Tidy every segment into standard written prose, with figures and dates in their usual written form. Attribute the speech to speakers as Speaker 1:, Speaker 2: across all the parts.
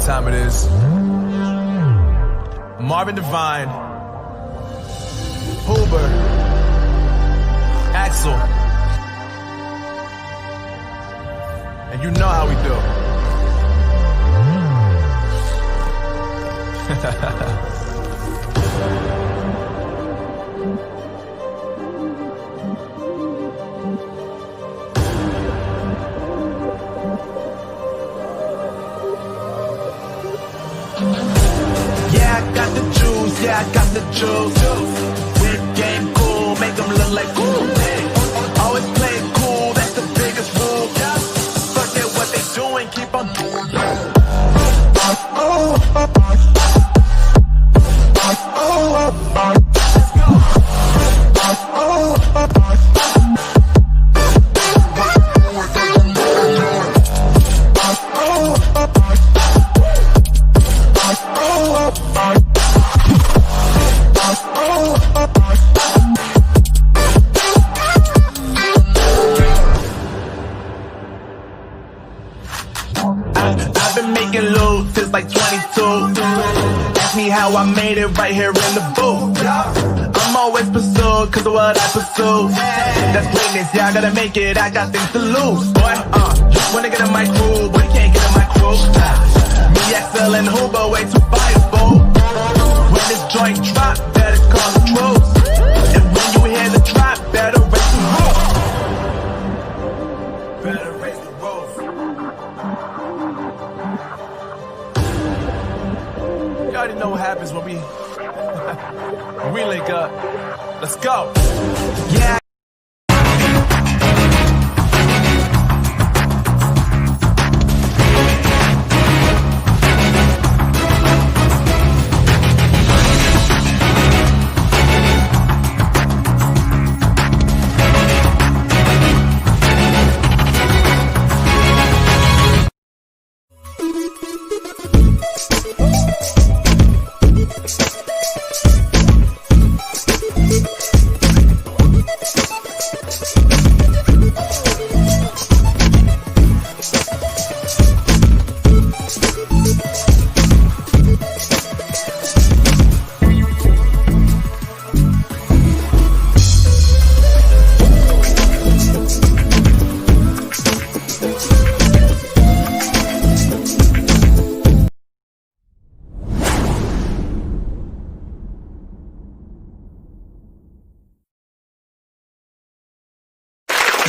Speaker 1: what time it is. Marvin Devine, Huber, Axel, and you know how we do. Yeah, I got the juice. Whip game cool, make them look like cool. Always play it cool, that's the biggest rule. Fuck it, what they doing, keep on doing. I've been making loot since like 22. Ask me how I made it right here in the booth. I'm always pursued cause of what I pursue. That's greatness, yeah, I gotta make it, I got things to lose. Boy, wanna get in my crew, but you can't get in my crew. Me, XL, and Huber, way too fireable. When this joint drop, better call the troops. And when you hear the drop, better raise the roof. Better raise the roof. You already know what happens when we link up. Let's go. Yeah.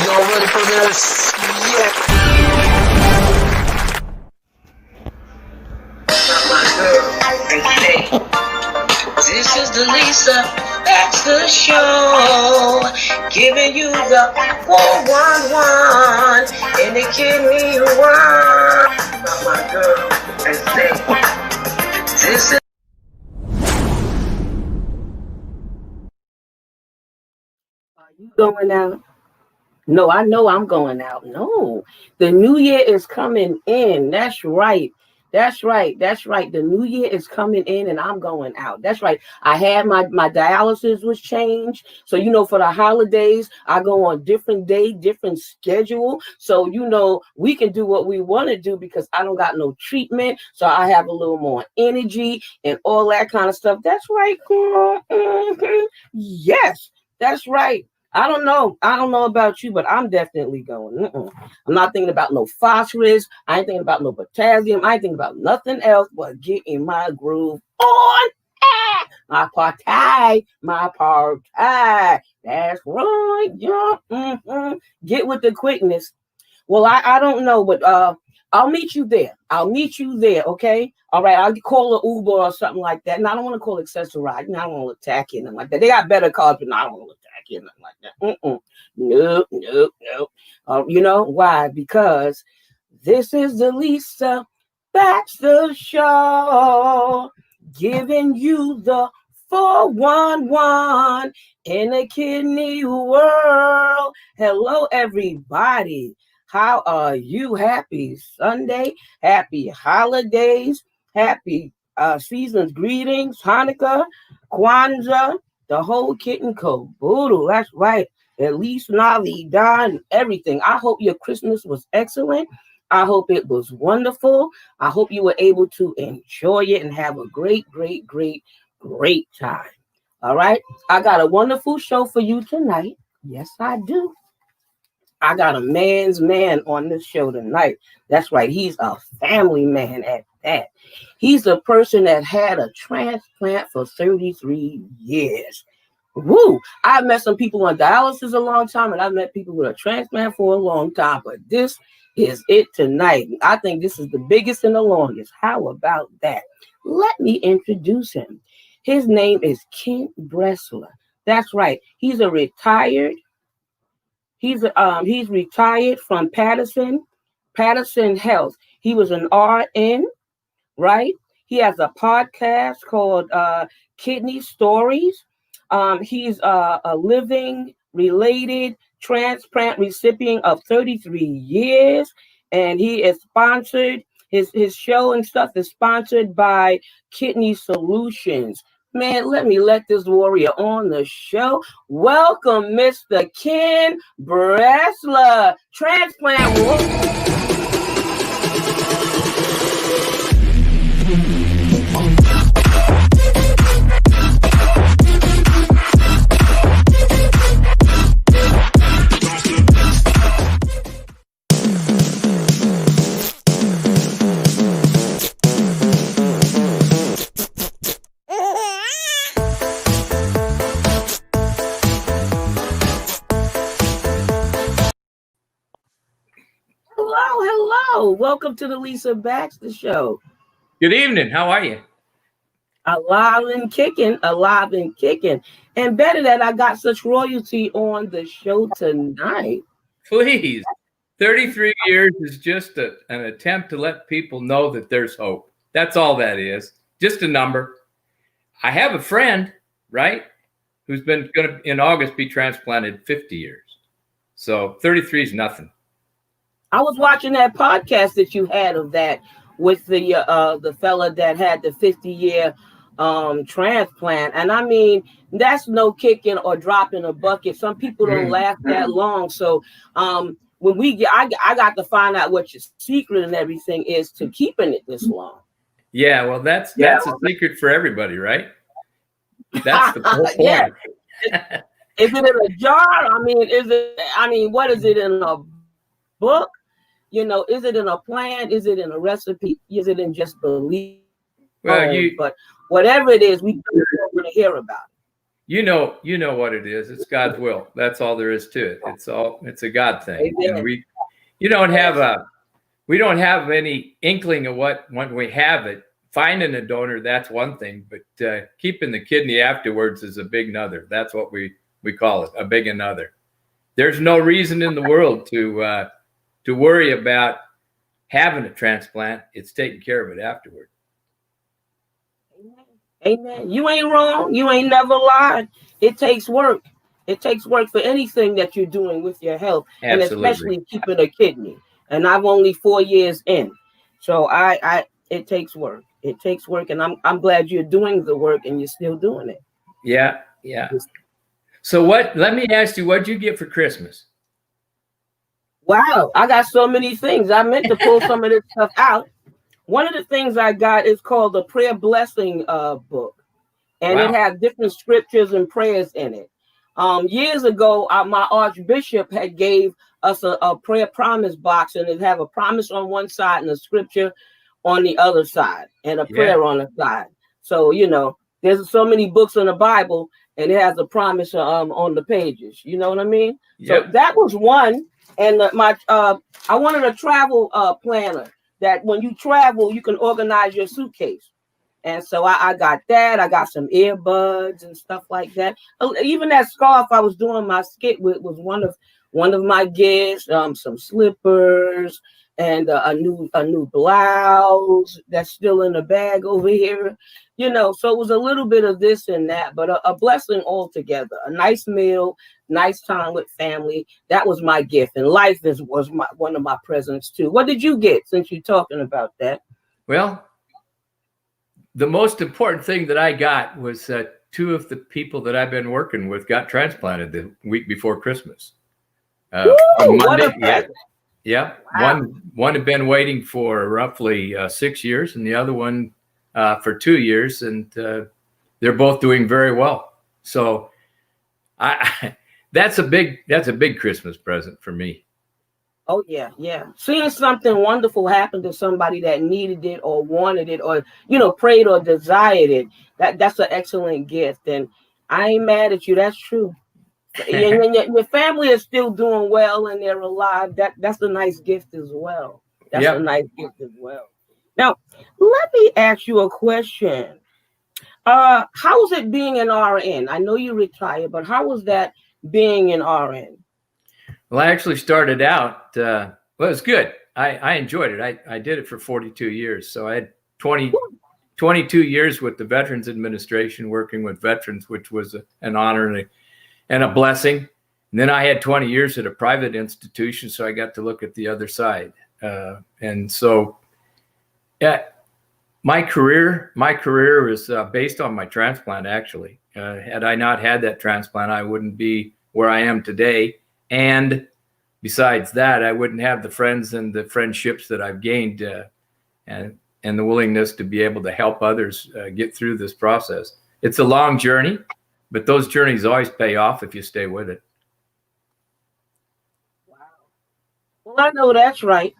Speaker 2: Y'all ready for this? Yeah.
Speaker 3: This is the Lisa Baxter Show, giving you the 411 in the kidney one. My girl, and say, this is.
Speaker 4: Are you going out? No, I know I'm going out. No, the new year is coming in. That's right. That's right. That's right. The new year is coming in and I'm going out. That's right. I had my dialysis was changed. So, for the holidays, I go on different day, different schedule. So, we can do what we want to do because I don't got no treatment. So I have a little more energy and all that kind of stuff. That's right, girl. Mm-hmm. Yes, that's right. I don't know about you, but I'm definitely going. I'm not thinking about no phosphorus. I ain't thinking about no potassium. I ain't thinking about nothing else but getting my groove on. My party. That's right. Yeah. Get with the quickness. Well, I don't know, but I'll meet you there. Okay? All right, I'll call an Uber or something like that. And I don't want to call Accessorize. I don't want to attack you, nothing like that. They got better cars, but I don't want to attack you, nothing like that. Nope. You know why? Because this is the Lisa Baxter Show, giving you the 411 in the kidney world. Hello, everybody. How are you? Happy Sunday. Happy holidays. Happy season's greetings. Hanukkah, Kwanzaa, the whole kit and caboodle. That's right. At least Nali, Don, everything. I hope your Christmas was excellent. I hope it was wonderful. I hope you were able to enjoy it and have a great, great, great, great time. All right. I got a wonderful show for you tonight. Yes, I do. I got a man's man on this show tonight. That's right. He's a family man at that. He's a person that had a transplant for 33 years. Woo! I've met some people on dialysis a long time, and I've met people with a transplant for a long time, but this is it tonight. I think this is the biggest and the longest. How about that? Let me introduce him. His name is Kent Bressler. That's right. He's retired from Patterson Health. He was an RN, right? He has a podcast called Kidney Stories. He's a living related transplant recipient of 33 years, and he is sponsored. His show and stuff is sponsored by Kidney Solutions. Man, let me let this warrior on the show. Welcome, Mr. Ken Bressler, transplant warrior. Hello. Welcome to the Lisa Baxter Show.
Speaker 5: Good evening. How are you?
Speaker 4: Alive and kicking. And better that I got such royalty on the show tonight.
Speaker 5: Please. 33 years is just an attempt to let people know that there's hope. That's all that is. Just a number. I have a friend, right, who's going to, in August, be transplanted 50 years. So 33 is nothing.
Speaker 4: I was watching that podcast that you had of that with the fella that had the 50-year transplant, and I mean that's no kicking or dropping a bucket. Some people don't last that long, so when we get, I got to find out what your secret and everything is to keeping it this long.
Speaker 5: Yeah, well, that's a secret for everybody, right? That's the whole point.
Speaker 4: Yeah. Is it in a jar? I mean, what is it in a book? You know, is it in a plan? Is it in a recipe? Is it in just belief?
Speaker 5: Well,
Speaker 4: but whatever it is, we don't want to hear about it.
Speaker 5: You know what it is. It's God's will. That's all there is to it. It's a God thing.
Speaker 4: Amen.
Speaker 5: And we don't have any inkling of what when we have it. Finding a donor, that's one thing, but keeping the kidney afterwards is a big another. That's what we call it, a big another. There's no reason in the world to worry about having a transplant. It's taking care of it afterward.
Speaker 4: Amen. You ain't wrong. You ain't never lied. It takes work. It takes work for anything that you're doing with your health,
Speaker 5: Absolutely.
Speaker 4: And especially keeping a kidney. And I'm only 4 years in, so it takes work. It takes work, and I'm glad you're doing the work and you're still doing it.
Speaker 5: Yeah. So let me ask you, what'd you get for Christmas?
Speaker 4: Wow, I got so many things. I meant to pull some of this stuff out. One of the things I got is called the Prayer Blessing book, and It has different scriptures and prayers in it. Years ago, my Archbishop had gave us a prayer promise box, and it have a promise on one side and a scripture on the other side, and a prayer on the side. So there's so many books in the Bible, and it has a promise on the pages. You know what I mean? Yep. So that was one. And I wanted a travel planner that when you travel, you can organize your suitcase. And so I got that. I got some earbuds and stuff like that. Even that scarf I was doing my skit with was one of my gifts. Some slippers and a new blouse that's still in the bag over here. So it was a little bit of this and that, but a blessing altogether. A nice meal, nice time with family. That was my gift, and life was one of my presents too. What did you get, since you're talking about that?
Speaker 5: Well, the most important thing that I got was two of the people that I've been working with got transplanted the week before Christmas.
Speaker 4: What a present.
Speaker 5: Yep.
Speaker 4: Wow.
Speaker 5: One had been waiting for roughly 6 years, and the other one for 2 years, and they're both doing very well. So I that's a big Christmas present for me.
Speaker 4: Oh yeah, yeah. Seeing something wonderful happen to somebody that needed it or wanted it or prayed or desired it. That's an excellent gift, and I ain't mad at you. That's true. And your family is still doing well and they're alive. That's a nice gift as well. That's a
Speaker 5: Yep.
Speaker 4: nice gift as well. Now, let me ask you a question. How is it being an RN? I know you retired, but how was that being an RN?
Speaker 5: Well, I actually started out, well, it was good. I enjoyed it. I did it for 42 years. So I had 22 years with the Veterans Administration working with veterans, which was an honor and a blessing. And then I had 20 years at a private institution, so I got to look at the other side. And so yeah, my career is based on my transplant, actually. Had I not had that transplant, I wouldn't be where I am today. And besides that, I wouldn't have the friends and the friendships that I've gained and the willingness to be able to help others get through this process. It's a long journey, but those journeys always pay off if you stay with it.
Speaker 4: Wow. Well, I know that's right.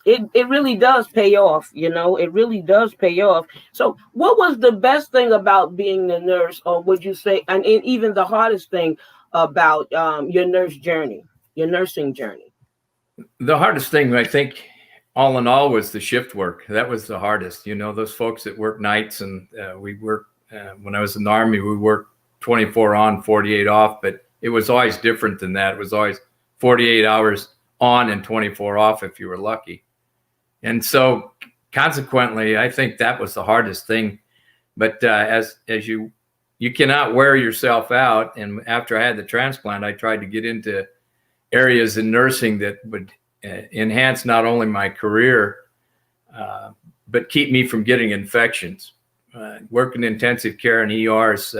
Speaker 4: It really does pay off, it really does pay off. So what was the best thing about being the nurse, or would you say, and even the hardest thing about your nursing journey?
Speaker 5: The hardest thing, I think, all in all, was the shift work. That was the hardest. Those folks that work nights, and we work, when I was in the Army, we worked 24 on, 48 off, but it was always different than that. It was always 48 hours on and 24 off if you were lucky. And so consequently, I think that was the hardest thing. But as you cannot wear yourself out. And after I had the transplant, I tried to get into areas in nursing that would enhance not only my career, but keep me from getting infections. Working intensive care and ERs,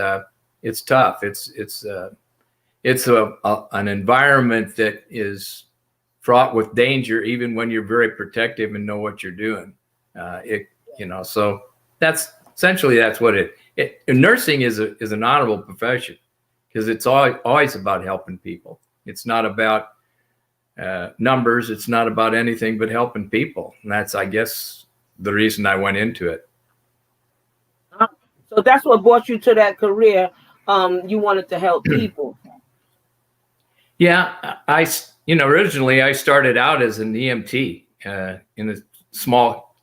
Speaker 5: it's tough. It's an environment that is fraught with danger, even when you're very protective and know what you're doing. So that's essentially what nursing is an honorable profession, because it's always about helping people. It's not about numbers. It's not about anything but helping people. And that's, I guess, the reason I went into it.
Speaker 4: So that's what brought you to that career. You wanted to help people.
Speaker 5: Yeah, originally I started out as an EMT in a small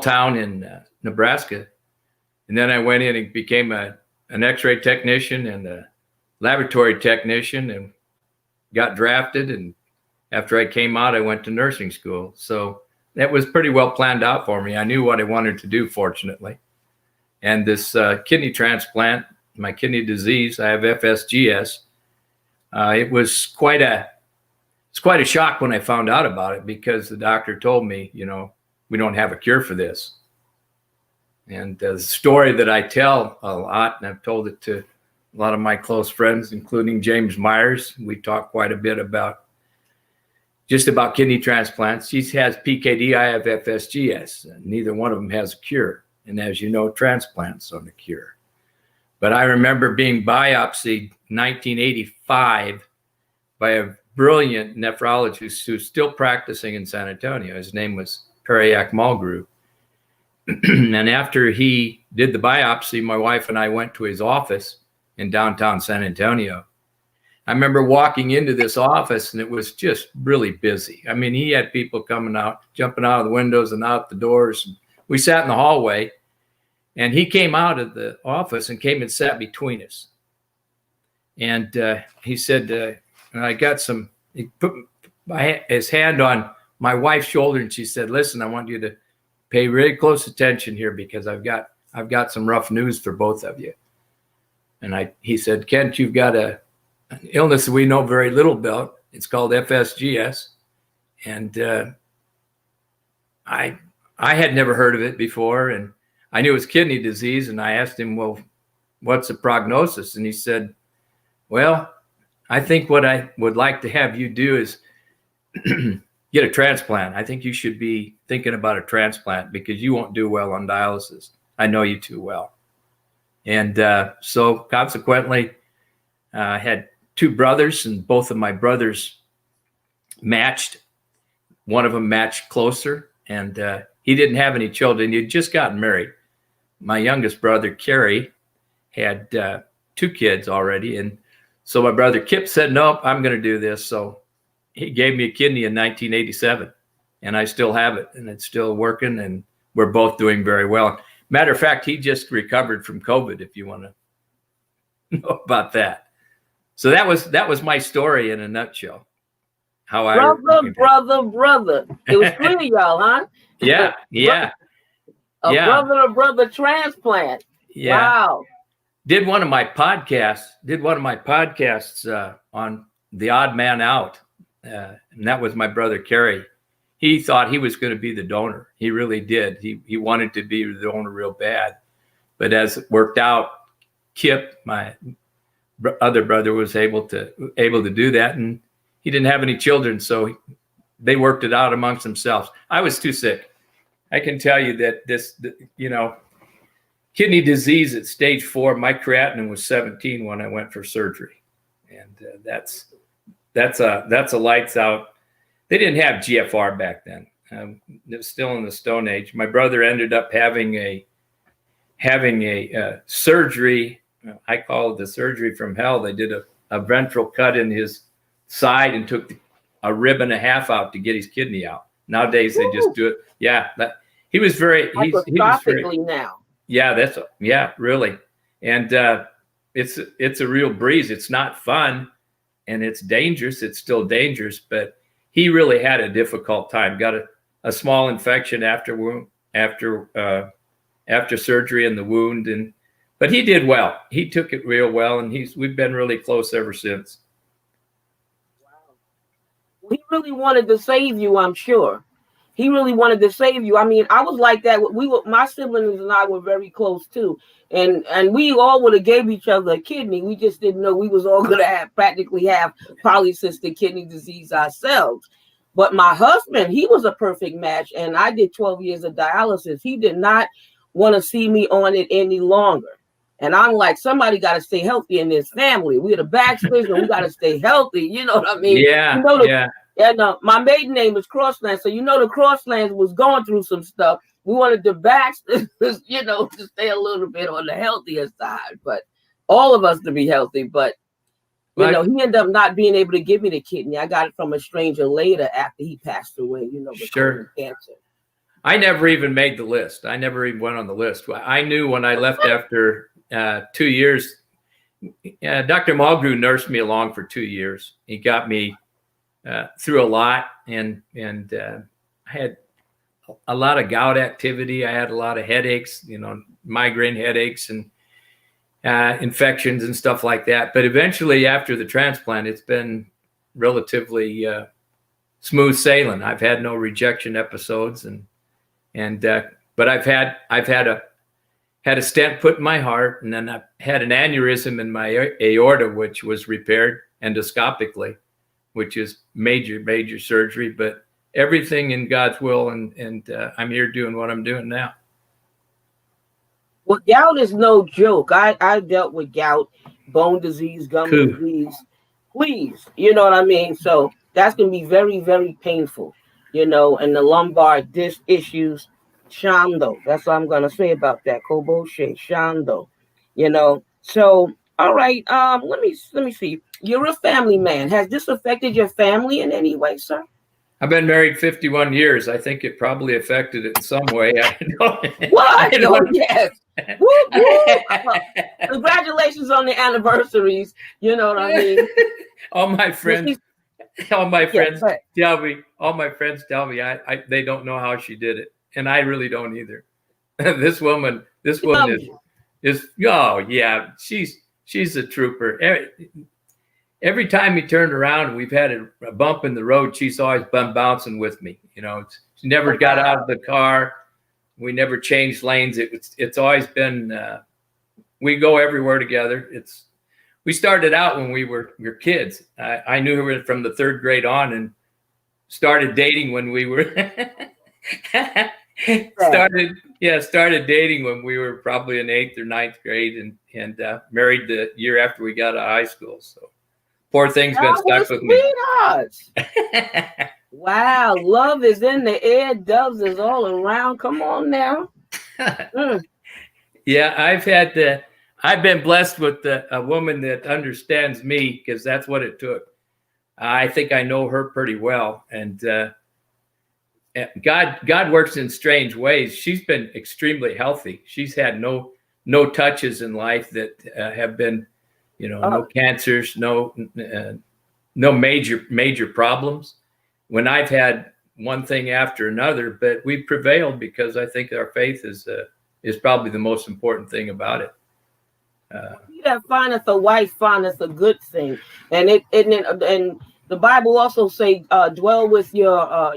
Speaker 5: town in Nebraska, and then I went in and became an X-ray technician and a laboratory technician, and got drafted. And after I came out, I went to nursing school. So that was pretty well planned out for me. I knew what I wanted to do, fortunately. And this kidney transplant, my kidney disease, I have FSGS. It was quite a shock when I found out about it, because the doctor told me, we don't have a cure for this. And the story that I tell a lot, and I've told it to a lot of my close friends, including James Myers, we talk quite a bit about kidney transplants. He has PKD, I have FSGS. And neither one of them has a cure. And as you know, transplants aren't a cure. But I remember being biopsied in 1985 by a brilliant nephrologist who's still practicing in San Antonio. His name was Periac Mulgrew. And after he did the biopsy, my wife and I went to his office in downtown San Antonio. I remember walking into this office, and it was just really busy. I mean, he had people coming out, jumping out of the windows and out the doors. We sat in the hallway, and he came out of the office and came and sat between us. And he said, he put his hand on my wife's shoulder, and she said, "Listen, I want you to pay really close attention here, because I've got some rough news for both of you." And he said, "Kent, you've got an illness that we know very little about. It's called FSGS." And I had never heard of it before, and I knew it was kidney disease. And I asked him, "Well, what's the prognosis?" And he said, "Well, I think what I would like to have you do is get a transplant. I think you should be thinking about a transplant because you won't do well on dialysis. I know you too well. And so consequently, I had two brothers, and both of my brothers matched. One of them matched closer, and he didn't have any children. He'd just gotten married. My youngest brother, Kerry, had 2 kids already. And so my brother Kip said, nope, I'm going to do this. So he gave me a kidney in 1987, and I still have it, and it's still working, and we're both doing very well. Matter of fact, he just recovered from COVID, if you want to know about that. So that was my story in a nutshell. How
Speaker 4: Brother. It was 3 of y'all, huh?
Speaker 5: Yeah.
Speaker 4: Brother transplant.
Speaker 5: Yeah.
Speaker 4: Wow.
Speaker 5: Did one of my podcasts on The Odd Man Out. And that was my brother, Kerry. He thought he was going to be the donor. He really did. He wanted to be the donor real bad. But as it worked out, Kip, my other brother, was able to do that. And he didn't have any children, so they worked it out amongst themselves. I was too sick. I can tell you that kidney disease at stage 4, my creatinine was 17 when I went for surgery. And that's a lights out. They didn't have GFR back then. It was still in the Stone Age. My brother ended up having a surgery. I call it the surgery from hell. They did a ventral cut in his side and took a rib and a half out to get his kidney out. Nowadays they just do it. Yeah, he was very. He's very,
Speaker 4: now.
Speaker 5: Yeah, really. And it's a real breeze. It's not fun, and it's dangerous. It's still dangerous, but he really had a difficult time. Got a small infection after surgery in the wound, but he did well. He took it real well, and we've been really close ever since.
Speaker 4: Wow. He really wanted to save you, I'm sure. He really wanted to save you. I mean, I was like that. My siblings and I were very close too, and we all would have gave each other a kidney. We just didn't know we was all going to practically have polycystic kidney disease ourselves. But my husband, he was a perfect match, and I did 12 years of dialysis. He did not want to see me on it any longer. And I'm like, somebody got to stay healthy in this family. We're the Baxters, and we got to stay healthy. You know what I mean?
Speaker 5: Yeah, yeah.
Speaker 4: And my maiden name is Crossland, so the Crosslands was going through some stuff. We wanted the Baxters, to stay a little bit on the healthier side, but all of us to be healthy. But he ended up not being able to give me the kidney. I got it from a stranger later after he passed away. With
Speaker 5: sure.
Speaker 4: Cancer.
Speaker 5: I never even made the list. I never even went on the list. I knew when I left after 2 years. Dr. Mulgrew nursed me along for 2 years. He got me through a lot, and I had a lot of gout activity. I had a lot of headaches, migraine headaches and infections and stuff like that. But eventually, after the transplant, it's been relatively smooth sailing. I've had no rejection episodes, but I've had a stent put in my heart, and then I had an aneurysm in my aorta, which was repaired endoscopically, which is major surgery, but everything in God's will, and I'm here doing what I'm doing now.
Speaker 4: Well, gout is no joke. I dealt with gout, bone disease, gum disease. Please, you know what I mean? So that's going to be very, very painful, and the lumbar disc issues, Shando. That's what I'm going to say about that. Koboshe, Shando, So, all right, let me see. You're a family man. Has this affected your family in any way, sir?
Speaker 5: I've been married 51 years. I think it probably affected it in some way.
Speaker 4: What? Yes. Woo, woo. Congratulations on the anniversaries. You know what I mean?
Speaker 5: All my friends tell me they don't know how she did it, and I really don't either. This woman is oh yeah, she's a trooper. Every time we turned around, we've had a bump in the road. She's always been bouncing with me. She never got out of the car. We never changed lanes. It's always been. We go everywhere together. We started out when we were kids. I knew her from the 3rd grade on, and started dating when we were started dating when we were probably in 8th or 9th grade, and married the year after we got out of high school. So poor thing's been stuck with me.
Speaker 4: Wow, love is in the air, doves is all around. Come on now.
Speaker 5: Yeah, I've been blessed with a woman that understands me, because that's what it took. I think I know her pretty well, and God works in strange ways. She's been extremely healthy. She's had no touches in life that have been, no cancers, no major problems. When I've had one thing after another, but we've prevailed because I think our faith is probably the most important thing about it.
Speaker 4: He that findeth a wife findeth a good thing, and the Bible also say, dwell with your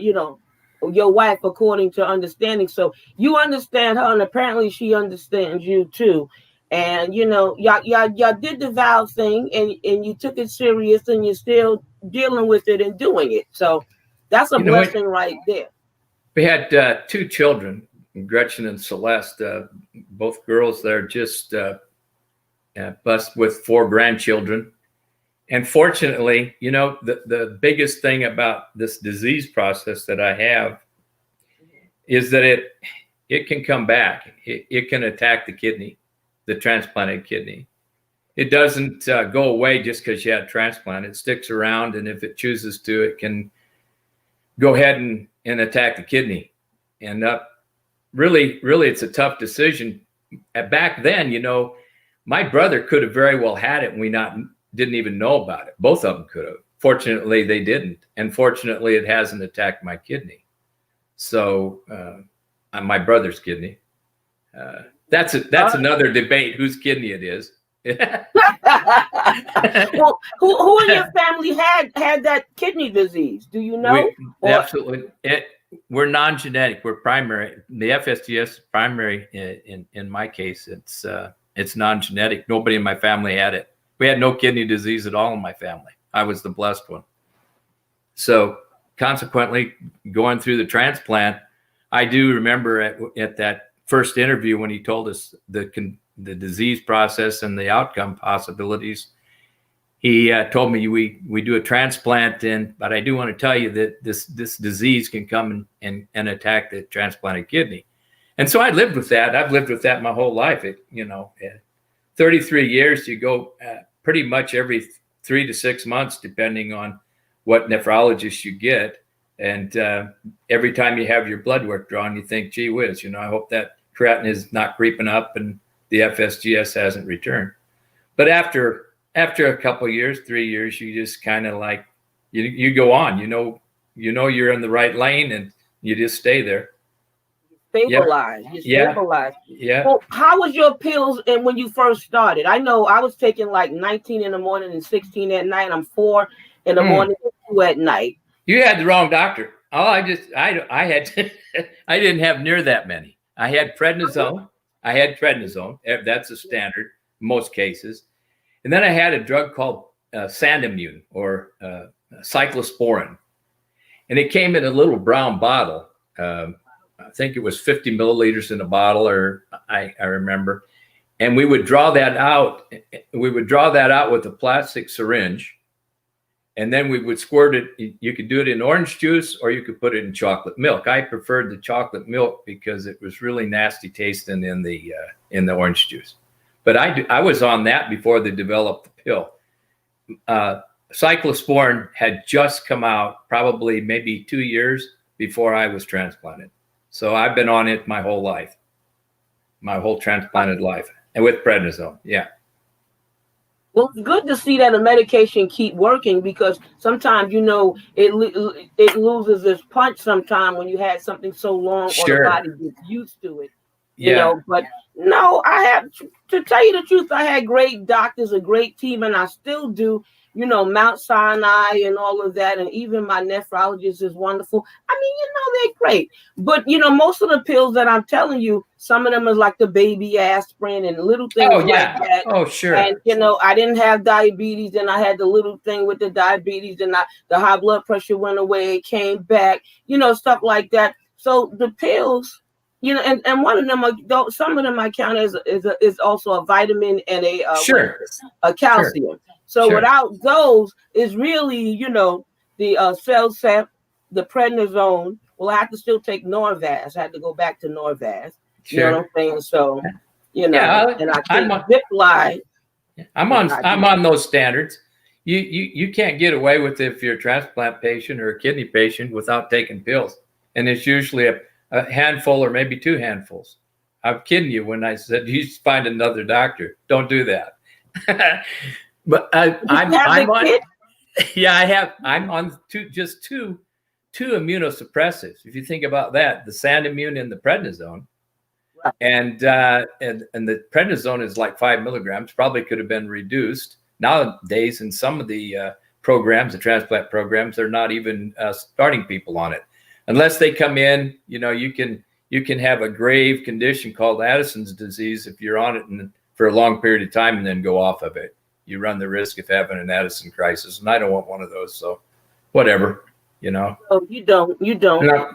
Speaker 4: your wife according to understanding. So you understand her, and apparently she understands you too. And y'all did the vow thing, and you took it serious, and you're still dealing with it and doing it. So that's a blessing right there.
Speaker 5: We had 2 children, Gretchen and Celeste, both girls. They're just blessed with 4 grandchildren. And fortunately, the biggest thing about this disease process that I have is that it can come back. It can attack the kidney, the transplanted kidney. It doesn't go away just because you had transplant. It sticks around, and if it chooses to, it can go ahead and attack the kidney. And really, it's a tough decision. Back then, my brother could have very well had it, and we didn't even know about it. Both of them could have. Fortunately, they didn't. And fortunately, it hasn't attacked my kidney. So my brother's kidney. That's another debate, whose kidney it is.
Speaker 4: Well, who in your family had that kidney disease? Do you know?
Speaker 5: Absolutely. We're non-genetic. We're primary. The FSGS is primary. In my case, it's non-genetic. Nobody in my family had it. We had no kidney disease at all in my family. I was the blessed one. So consequently, going through the transplant, I do remember at that first interview when he told us the disease process and the outcome possibilities. He told me we do a transplant, but I do want to tell you that this disease can come and attack the transplanted kidney. And so I lived with that. I've lived with that my whole life. 33 years, you go pretty much every 3 to 6 months, depending on what nephrologist you get. And every time you have your blood work drawn, you think, gee whiz, I hope that creatinine is not creeping up and the FSGS hasn't returned. But after a couple of years, 3 years, you just kind of like, you go on, you're in the right lane, and you just stay there.
Speaker 4: Stabilize.
Speaker 5: Yep.
Speaker 4: You stabilize.
Speaker 5: Yeah.
Speaker 4: Well, how was your pills and when you first started? I know I was taking like 19 in the morning and 16 at night. I'm 4 in the morning and 2 at night.
Speaker 5: You had the wrong doctor. I didn't have near that many. I had prednisone. That's a standard in most cases. And then I had a drug called Sandamune, or cyclosporin. And it came in a little brown bottle. I think it was 50 milliliters in a bottle, or I remember. And we would draw that out. We would draw that out with a plastic syringe. And then we would squirt it. You could do it in orange juice, or you could put it in chocolate milk. I preferred the chocolate milk because it was really nasty tasting in the orange juice. But I was on that before they developed the pill. Cyclosporin had just come out, probably maybe 2 years before I was transplanted. So I've been on it my whole life, my whole transplanted life, and with prednisone. Yeah.
Speaker 4: Well, it's good to see that a medication keep working, because sometimes, it loses its punch sometimes when you had something so long,
Speaker 5: Sure.
Speaker 4: or the body gets used to it. But no, I have to tell you the truth. I had great doctors, a great team, and I still do. Mount Sinai and all of that, and even my nephrologist is wonderful. I mean, they're great. But most of the pills that I'm telling you, some of them is like the baby aspirin and little things like that.
Speaker 5: Oh, sure.
Speaker 4: And I didn't have diabetes, and I had the little thing with the diabetes, and the high blood pressure went away, it came back, stuff like that. So the pills, and one of them, some of them I count as is also a vitamin and a calcium.
Speaker 5: Sure.
Speaker 4: So without those, is really the Celsep, the prednisone. Well, I have to still take Norvasc. I had to go back to Norvasc. You know what I'm saying? So and I take Zipline.
Speaker 5: I'm on those standards. You can't get away with it if you're a transplant patient or a kidney patient without taking pills, and it's usually a handful or maybe 2 handfuls. I'm kidding you when I said you find another doctor. Don't do that. But I'm on. Yeah, I have. I'm on two immunosuppressives. If you think about that, the Sandimmune and the prednisone, and the prednisone is like 5 milligrams. Probably could have been reduced. Nowadays, in some of the programs, the transplant programs, they're not even starting people on it unless they come in. You can have a grave condition called Addison's disease if you're on it for a long period of time and then go off of it. You run the risk of having an Addison crisis, and I don't want one of those. So, whatever,
Speaker 4: Oh, you don't.
Speaker 5: No.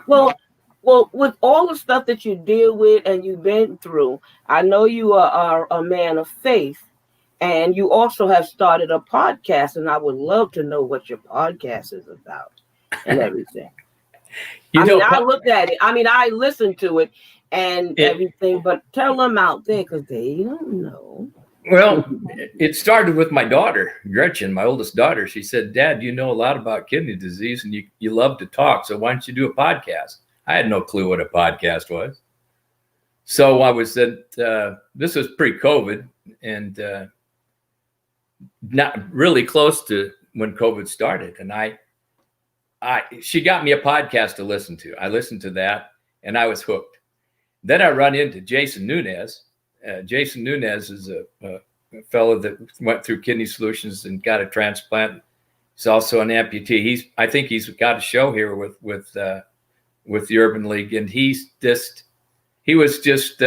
Speaker 4: Well, with all the stuff that you deal with and you've been through, I know you are a man of faith. And you also have started a podcast, and I would love to know what your podcast is about and everything. I looked at it. I listened to it and everything, but tell them out there because they don't know.
Speaker 5: Well, it started with my daughter, Gretchen, my oldest daughter. She said, "Dad, you know a lot about kidney disease, and you love to talk. So why don't you do a podcast?" I had no clue what a podcast was. So I was this was pre-COVID, and not really close to when COVID started. And she got me a podcast to listen to. I listened to that and I was hooked. Then I run into Jason Nunez. Jason Nunez is a fellow that went through Kidney Solutions and got a transplant. He's also an amputee. I think he's got a show here with the Urban League, and he was just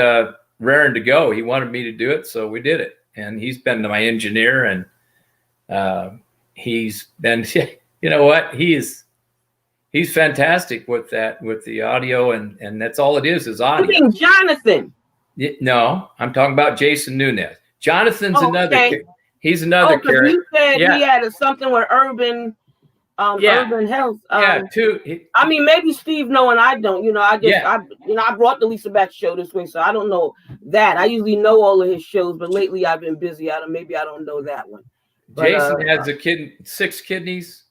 Speaker 5: raring to go. He wanted me to do it, so we did it. And he's been my engineer, and he's been, he's fantastic with that, with the audio, and that's all it is audio.
Speaker 4: You mean Jonathan?
Speaker 5: No, I'm talking about Jason Nunez. Jonathan's another. Okay. He's another character.
Speaker 4: You said he had something with urban health.
Speaker 5: Too.
Speaker 4: Maybe Steve know and I don't. I brought the Lisa Baxter Show this way, so I don't know that. I usually know all of his shows, but lately I've been busy. Maybe I don't know that one. But,
Speaker 5: Jason has 6 kidneys.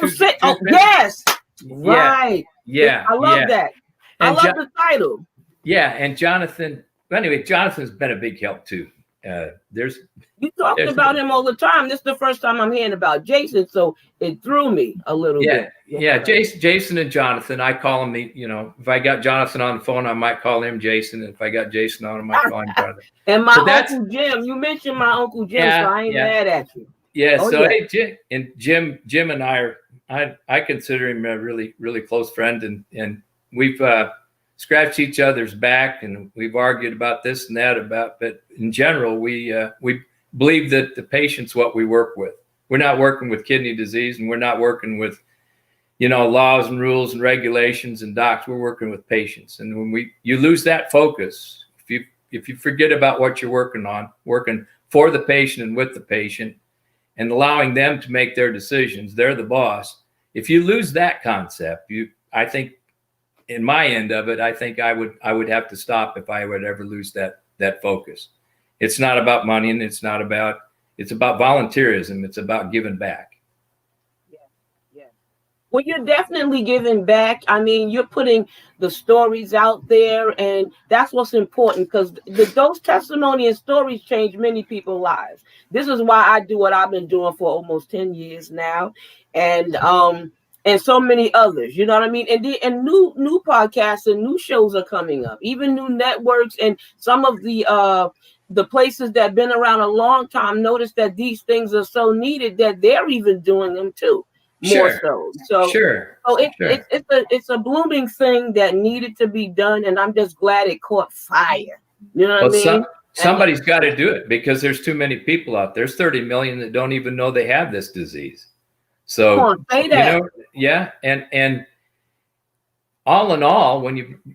Speaker 4: 6. Yes. Right.
Speaker 5: Yeah.
Speaker 4: I love that. I love the title.
Speaker 5: Yeah, and Jonathan's been a big help too.
Speaker 4: You talked about him all the time. This is the first time I'm hearing about Jason, so it threw me a little bit.
Speaker 5: Yeah. Jason and Jonathan. I call him if I got Jonathan on the phone, I might call him Jason. If I got Jason on, I might call him Jonathan.
Speaker 4: And my Uncle Jim. You mentioned my Uncle Jim, so I ain't mad at you.
Speaker 5: Yeah. Hey, Jim and I consider him a really, really close friend, and we've scratched each other's back, and we've argued about this and that but in general, we believe that the patient's what we work with. We're not working with kidney disease, and we're not working with, laws and rules and regulations and docs. We're working with patients. And when you lose that focus, if you forget about what you're working on, working for the patient and with the patient and allowing them to make their decisions, they're the boss. If you lose that concept, I think, in my end of it, I think I would have to stop if I would ever lose that focus. It's not about money, and it's about volunteerism. It's about giving back.
Speaker 4: Yeah. Well, you're definitely giving back. You're putting the stories out there, and that's what's important, because those testimony and stories change many people's lives. This is why I do what I've been doing for almost 10 years now. And and so many others. You know what I mean? And new podcasts and new shows are coming up, even new networks, and some of the places that have been around a long time notice that these things are so needed that they're even doing them too, more so. So it's a blooming thing that needed to be done, and I'm just glad it caught fire. You know what I mean?
Speaker 5: Somebody's got to do it because there's too many people out there. There's 30 million that don't even know they have this disease. So,
Speaker 4: come on, say that.
Speaker 5: Yeah. And all in all,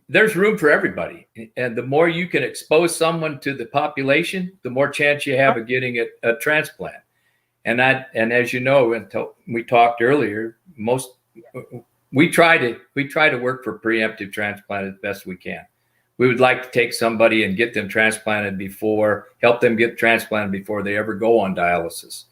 Speaker 5: there's room for everybody. And the more you can expose someone to the population, the more chance you have of getting a transplant. And as you know, until we talked earlier, we try to work for preemptive transplant as best we can. We would like to take somebody and get them transplanted help them get transplanted before they ever go on dialysis.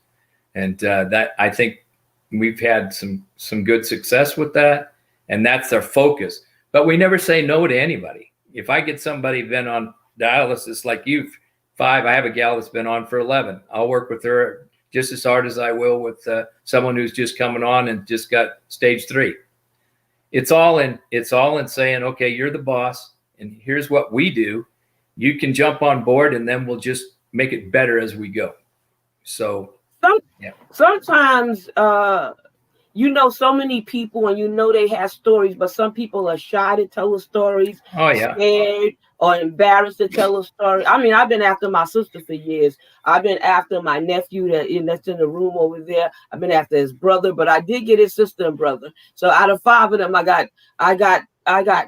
Speaker 5: And that, I think we've had some good success with that. And that's our focus. But we never say no to anybody. If I get somebody been on dialysis like you, 5, I have a gal that's been on for 11. I'll work with her just as hard as I will with someone who's just coming on and just got stage 3. It's all in saying, okay, you're the boss. And here's what we do. You can jump on board, and then we'll just make it better as we go. So
Speaker 4: sometimes, so many people, and they have stories, but some people are shy to tell the stories.
Speaker 5: Oh yeah,
Speaker 4: scared or embarrassed to tell a story. I mean, I've been after my sister for years. I've been after my nephew that's in the room over there. I've been after his brother, but I did get his sister and brother. So out of 5 of them, I got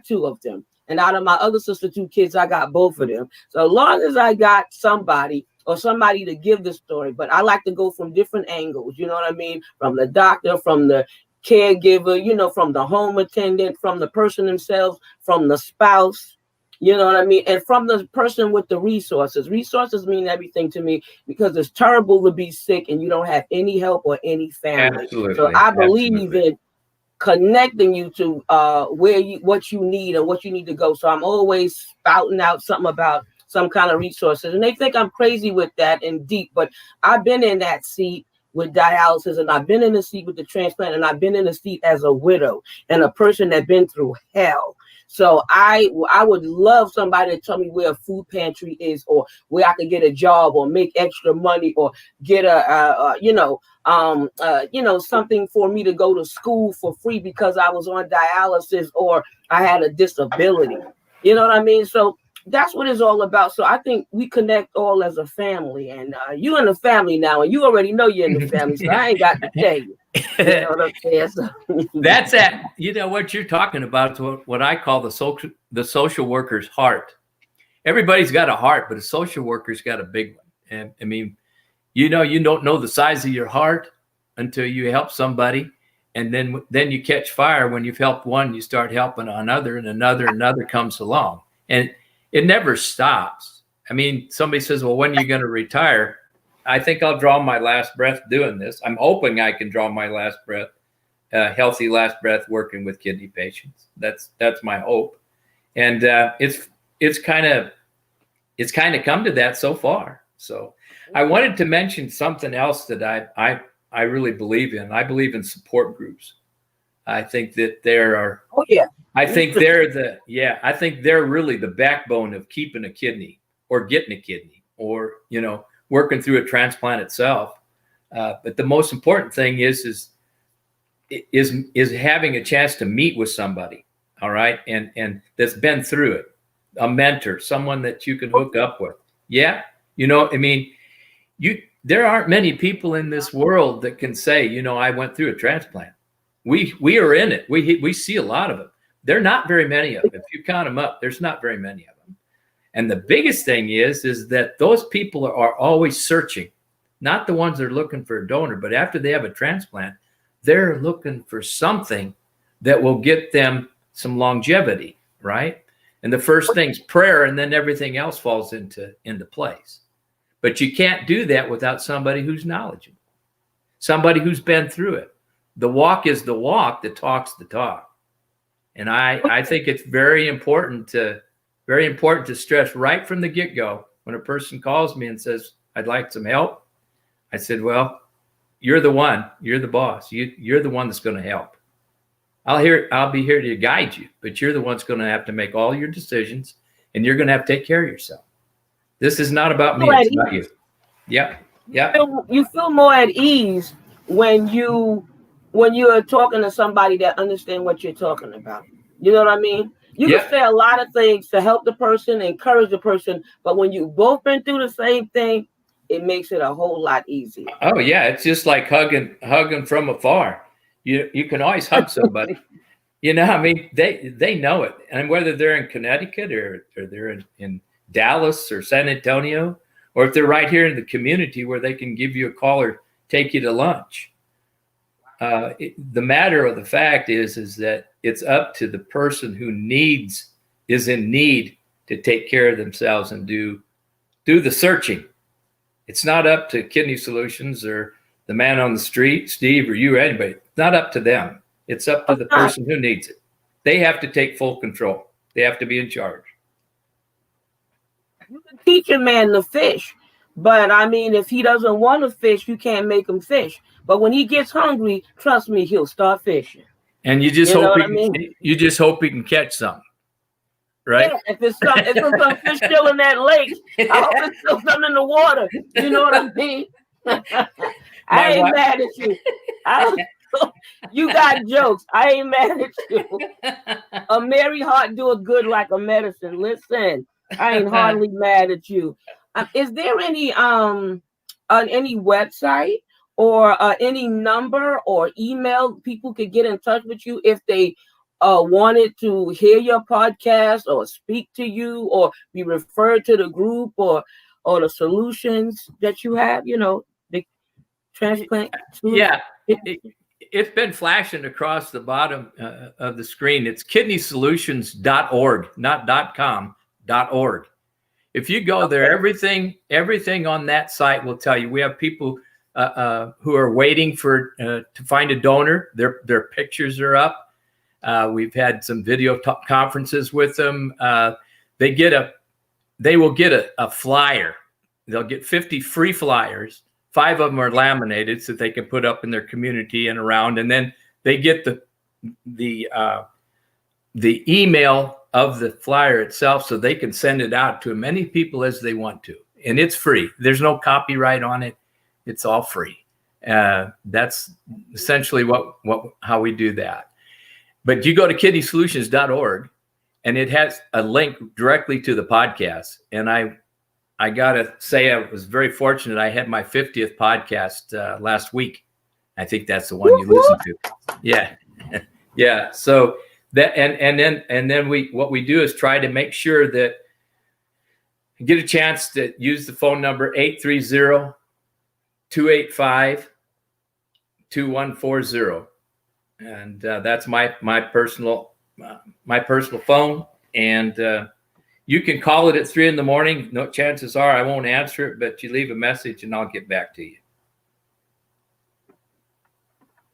Speaker 4: 2 of them. And out of my other sister 2 kids, I got both of them. So as long as I got somebody to give the story, but I like to go from different angles, you know what I mean? From the doctor, from the caregiver, from the home attendant, from the person themselves, from the spouse, you know what I mean? And from the person with the resources. Resources mean everything to me because it's terrible to be sick and you don't have any help or any family.
Speaker 5: Absolutely.
Speaker 4: So I believe in connecting you to what you need and what you need to go. So I'm always spouting out something about some kind of resources, and they think I'm crazy with that and deep, but I've been in that seat with dialysis, and I've been in the seat with the transplant, and I've been in the seat as a widow and a person that's been through hell. So I would love somebody to tell me where a food pantry is, or where I could get a job, or make extra money, or get something for me to go to school for free because I was on dialysis or I had a disability. You know what I mean? So that's what it's all about. So I think we connect all as a family, and you in the family now, and you already know you're in the family. So I ain't got to tell you. You know what I'm saying? So,
Speaker 5: that's it. You know what you're talking about is what I call the social worker's heart. Everybody's got a heart, but a social worker's got a big one. And I mean, you don't know the size of your heart until you help somebody, and then you catch fire. When you've helped one, you start helping another, and another comes along, and it never stops. I mean, somebody says, well, when are you going to retire? I think I'll draw my last breath doing this. I'm hoping I can draw my last breath, healthy last breath, working with kidney patients. That's my hope. And it's kind of come to that so far. So I wanted to mention something else that I really believe in. I believe in support groups. I think that there are.
Speaker 4: Oh yeah.
Speaker 5: I think they're really the backbone of keeping a kidney or getting a kidney or, working through a transplant itself. But the most important thing is having a chance to meet with somebody. All right. And that's been through it, a mentor, someone that you can hook up with. Yeah. There aren't many people in this world that can say, I went through a transplant. We are in it. We see a lot of them. There are not very many of them. If you count them up, there's not very many of them. And the biggest thing is that those people are always searching, not the ones that are looking for a donor, but after they have a transplant, they're looking for something that will get them some longevity, right? And the first thing's prayer, and then everything else falls into place. But you can't do that without somebody who's knowledgeable, somebody who's been through it. The walk is the walk, the talk's the talk. And I think it's very important to stress right from the get-go when a person calls me and says, I'd like some help. I said, well, you're the one, you're the boss. You're the one that's going to help. I'll be here to guide you, but you're the one's going to have to make all your decisions, and you're going to have to take care of yourself. This is not about me. It's about you. Yep.
Speaker 4: You feel more at ease when you're talking to somebody that understands what you're talking about. You know what I mean? You can say a lot of things to help the person, encourage the person, but when you've both been through the same thing, it makes it a whole lot easier.
Speaker 5: Oh yeah, it's just like hugging from afar. You can always hug somebody. I mean, they know it, and whether they're in Connecticut or they're in Dallas or San Antonio, or if they're right here in the community where they can give you a call or take you to lunch. The matter of the fact is that it's up to the person who is in need to take care of themselves and do the searching. It's not up to Kidney Solutions or the man on the street, Steve, or you or anybody. It's not up to them. It's up to the person who needs it. They have to take full control. They have to be in charge.
Speaker 4: You can teach a man to fish, but I mean, if he doesn't want to fish, you can't make him fish. But when he gets hungry, trust me, he'll start fishing.
Speaker 5: And you just hope he can catch something, right?
Speaker 4: Yeah, if there's some fish still in that lake, I hope there's still something in the water. You know what I mean? I ain't mad at you. You got jokes. I ain't mad at you. A merry heart doeth good like a medicine. Listen, I ain't hardly mad at you. Is there any website or any number or email people could get in touch with you if they wanted to hear your podcast or speak to you or be referred to the group or the solutions that you have? The transplant.
Speaker 5: Yeah. It's been flashing across the bottom of the screen. It's kidneysolutions.org, not .com, .org. If you go there, everything on that site will tell you. We have people who are waiting to find a donor. Their pictures are up. We've had some video conferences with them. They will get a flyer. They'll get 50 free flyers. 5 of them are laminated so they can put up in their community and around. And then they get the email of the flyer itself so they can send it out to as many people as they want to. And it's free. There's no copyright on it. It's all free. That's essentially how we do that. But you go to kidneysolutions.org and it has a link directly to the podcast. And I got to say, I was very fortunate. I had my 50th podcast last week. I think that's the one you listened to. Yeah. Yeah. So that, and then what we do is try to make sure that you get a chance to use the phone number 830-285-2140. And that's my personal phone. And, you can call it at 3 a.m. No, chances are I won't answer it, but you leave a message and I'll get back to you.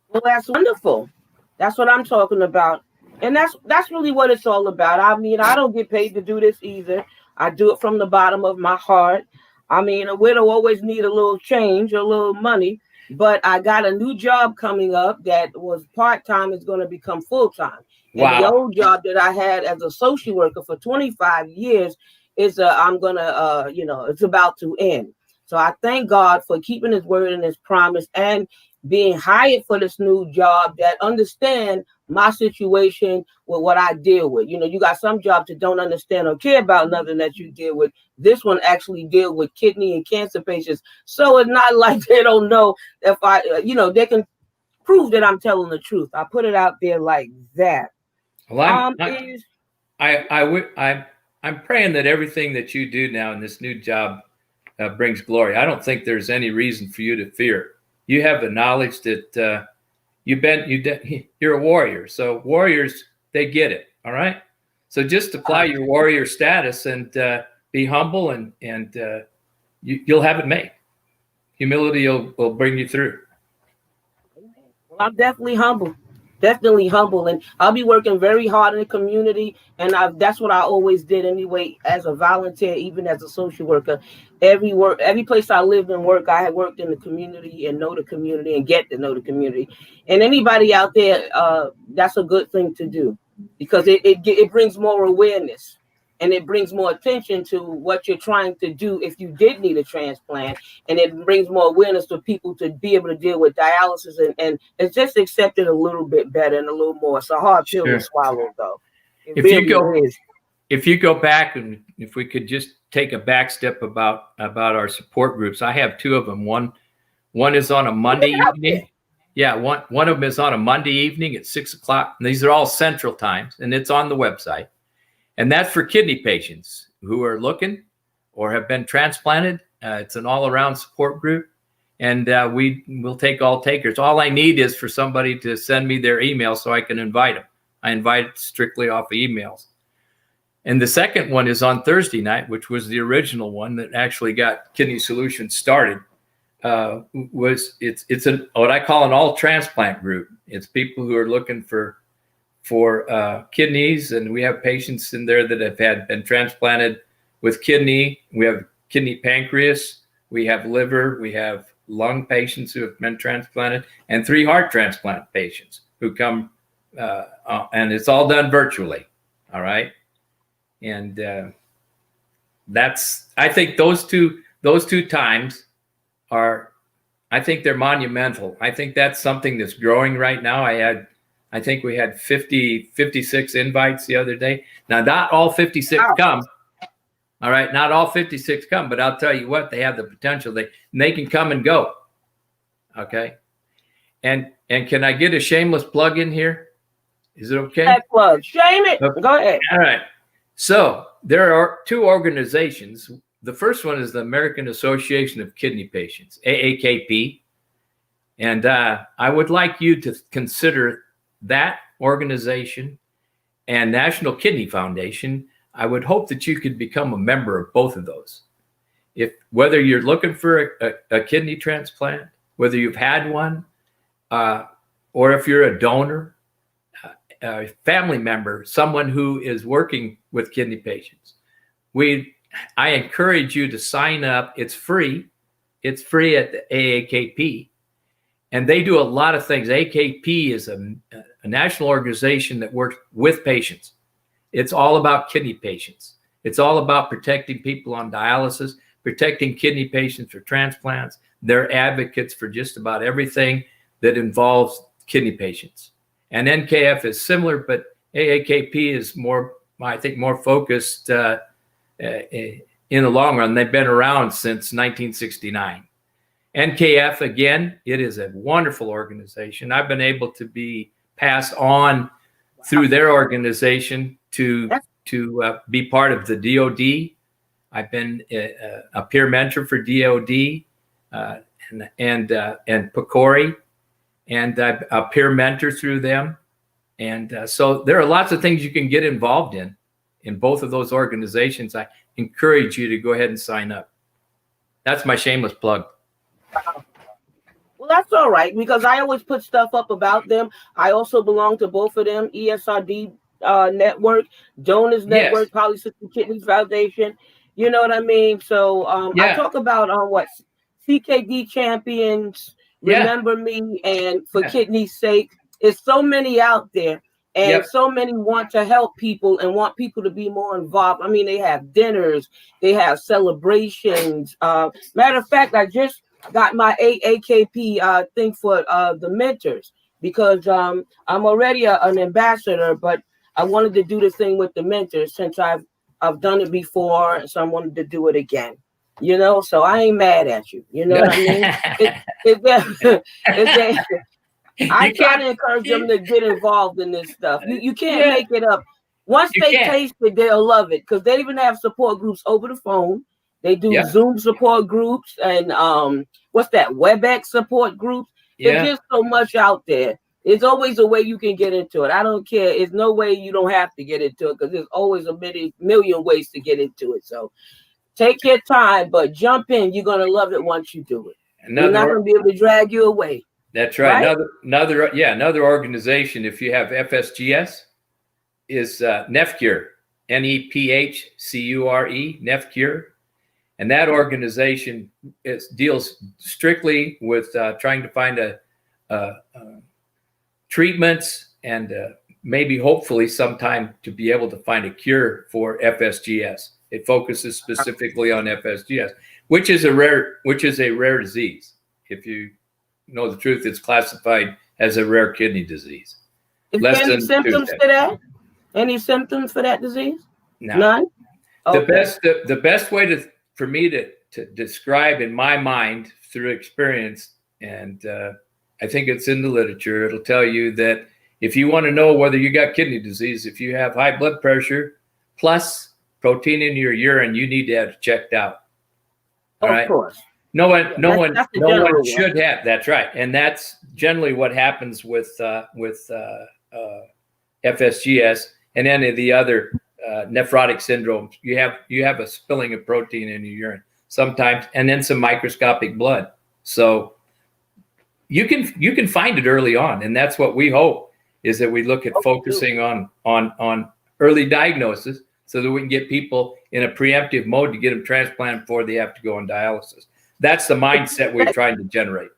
Speaker 4: Well, that's wonderful. That's what I'm talking about. And that's really what it's all about. I mean, I don't get paid to do this either. I do it from the bottom of my heart. I mean, a widow always need a little change, a little money, but I got a new job coming up that was part-time is going to become full-time.
Speaker 5: Wow.
Speaker 4: And the old job that I had as a social worker for 25 years is it's about to end. So I thank God for keeping his word and his promise and being hired for this new job that understand my situation with what I deal with. You got some jobs that don't understand or care about nothing that you deal with. This one actually deal with kidney and cancer patients. So it's not like they don't know if they can prove that I'm telling the truth. I put it out there like that.
Speaker 5: Well, I'm praying that everything that you do now in this new job brings glory. I don't think there's any reason for you to fear. You have the knowledge that you're a warrior. So warriors, they get it. All right. So just apply your warrior status and be humble and you'll have it made. Humility will bring you through.
Speaker 4: Well, I'm definitely humble. definitely humble, and I'll be working very hard in the community, and that's what I always did anyway as a volunteer, even as a social worker. Every place I lived and worked, I had worked in the community and know the community and get to know the community. And anybody out there, that's a good thing to do, because it brings more awareness, and it brings more attention to what you're trying to do if you did need a transplant, and it brings more awareness to people to be able to deal with dialysis, and it's just accepted a little bit better and a little more. It's a hard pill to swallow, though.
Speaker 5: If you go back, and if we could just take a back step about our support groups, I have two of them. One is on a Monday evening. Yeah, one of them is on a Monday evening at 6 o'clock. And these are all Central Times, and it's on the website. And that's for kidney patients who are looking or have been transplanted. It's an all-around support group, and we will take all takers. All I need is for somebody to send me their email so I can invite them. I invite strictly off of emails. And the second one is on Thursday night, which was the original one that actually got Kidney Solutions started. It's what I call an all transplant group. It's people who are looking for kidneys, and we have patients in there that have been transplanted with kidney. We have kidney pancreas, we have liver, we have lung patients who have been transplanted, and 3 heart transplant patients who come, and it's all done virtually. All right. And I think those two times I think they're monumental. I think that's something that's growing right now. I think we had 56 invites the other day. Now, not all 56 come. All right. Not all 56 come, but I'll tell you what, they have the potential. They can come and go. Okay. And can I get a shameless plug in here? Is it okay?
Speaker 4: That plug. Shame it.
Speaker 5: Okay.
Speaker 4: Go ahead.
Speaker 5: All right. So there are 2 organizations. The first one is the American Association of Kidney Patients, AAKP. And I would like you to consider that organization and National Kidney Foundation. I would hope that you could become a member of both of those. Whether you're looking for a kidney transplant, whether you've had one, or if you're a donor, a family member, someone who is working with kidney patients, I encourage you to sign up. It's free. It's free at the AAKP. And they do a lot of things. AAKP is a national organization that works with patients. It's all about kidney patients. It's all about protecting people on dialysis, protecting kidney patients for transplants. They're advocates for just about everything that involves kidney patients. And NKF is similar, but AAKP is more focused in the long run. They've been around since 1969. NKF, again, it is a wonderful organization. I've been able to be passed on through their organization to be part of the DOD. I've been a peer mentor for DOD and PCORI, and a peer mentor through them. And so there are lots of things you can get involved in both of those organizations. I encourage you to go ahead and sign up. That's my shameless plug.
Speaker 4: Well, that's all right, because I always put stuff up about them. I also belong to both of them, ESRD Network, Donors Network, Polycystic Kidney Foundation. You know what I mean? So I talk about CKD Champions, Remember Me, and For Kidney's Sake. There's so many out there, and so many want to help people and want people to be more involved. I mean, they have dinners, they have celebrations. Matter of fact, I just got my AAKP thing for the mentors, because I'm already an ambassador, but I wanted to do this thing with the mentors since I've done it before, so I wanted to do it again. You know, so I ain't mad at you. You know what I mean? I try to encourage them to get involved in this stuff. You can't make it up. Once they taste it, they'll love it, because they even have support groups over the phone. They do Zoom support groups and what's that, WebEx support groups. There's just so much out there. There's always a way you can get into it. I don't care. There's no way you don't have to get into it, because there's always a million ways to get into it. So take your time, but jump in. You're going to love it once you do it. You're not going to be able to drag you away.
Speaker 5: That's right.
Speaker 4: Right?
Speaker 5: Another organization, if you have FSGS, is NEFCure, NEPHCURE, NEFCure. And that organization deals strictly with trying to find treatments and maybe hopefully sometime to be able to find a cure for FSGS. It focuses specifically on FSGS, which is a rare disease. If you know the truth, it's classified as a rare kidney disease.
Speaker 4: Is there any symptoms to that? Any symptoms for that disease?
Speaker 5: No.
Speaker 4: None? Okay.
Speaker 5: The best way for me to describe in my mind through experience, and I think it's in the literature, it'll tell you that if you want to know whether you got kidney disease, if you have high blood pressure plus protein in your urine, you need to have it checked out. All right?
Speaker 4: Of course.
Speaker 5: No one should
Speaker 4: one.
Speaker 5: have. That's right, and that's generally what happens with FSGS and any of the other nephrotic syndromes. You have a spilling of protein in your urine sometimes, and then some microscopic blood. So you can find it early on, and that's what we hope is that we look at focusing on early diagnosis so that we can get people in a preemptive mode to get them transplanted before they have to go on dialysis. That's the mindset we're trying to generate.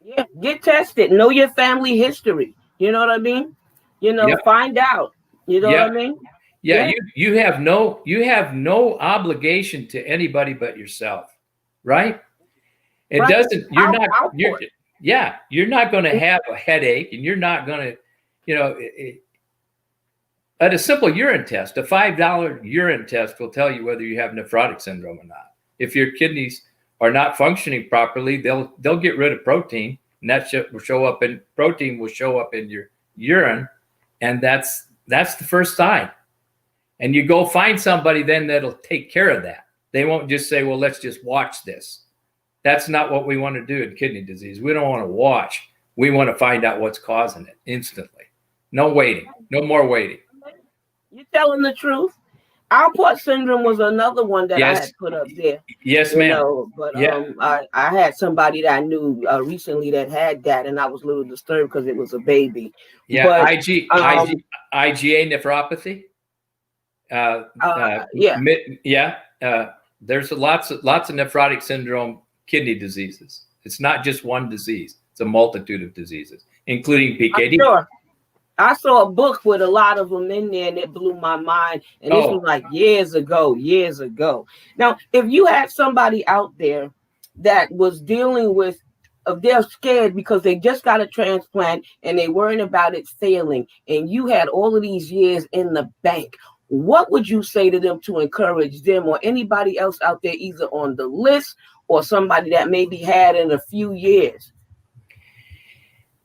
Speaker 4: Yeah, get tested. Know your family history. You know what I mean? Find out. You know what I mean?
Speaker 5: Yeah, you have no obligation to anybody but yourself, right? It
Speaker 4: right.
Speaker 5: doesn't. You're not going to have a headache, and you're not going to, at a simple urine test, a $5 urine test will tell you whether you have nephrotic syndrome or not. If your kidneys are not functioning properly, they'll get rid of protein, and that will show up in your urine, and that's the first sign. And you go find somebody then that'll take care of that. They won't just say, well, let's just watch this. That's not what we want to do in kidney disease. We don't want to watch. We want to find out what's causing it instantly. No waiting. No more waiting.
Speaker 4: You're telling the truth. Alport syndrome was another one that I had put up there.
Speaker 5: Yes, ma'am.
Speaker 4: I had somebody that I knew recently that had that, and I was a little disturbed because it was a baby.
Speaker 5: Yeah,
Speaker 4: but,
Speaker 5: IgA nephropathy. There's lots of nephrotic syndrome kidney diseases. It's not just one disease. It's a multitude of diseases, including PKD.
Speaker 4: Sure. I saw a book with a lot of them in there, and it blew my mind. And this was like years ago. Now, if you had somebody out there that was dealing with, they're scared because they just got a transplant and they worrying about it failing, and you had all of these years in the bank, what would you say to them to encourage them or anybody else out there, either on the list or somebody that maybe had in a few years?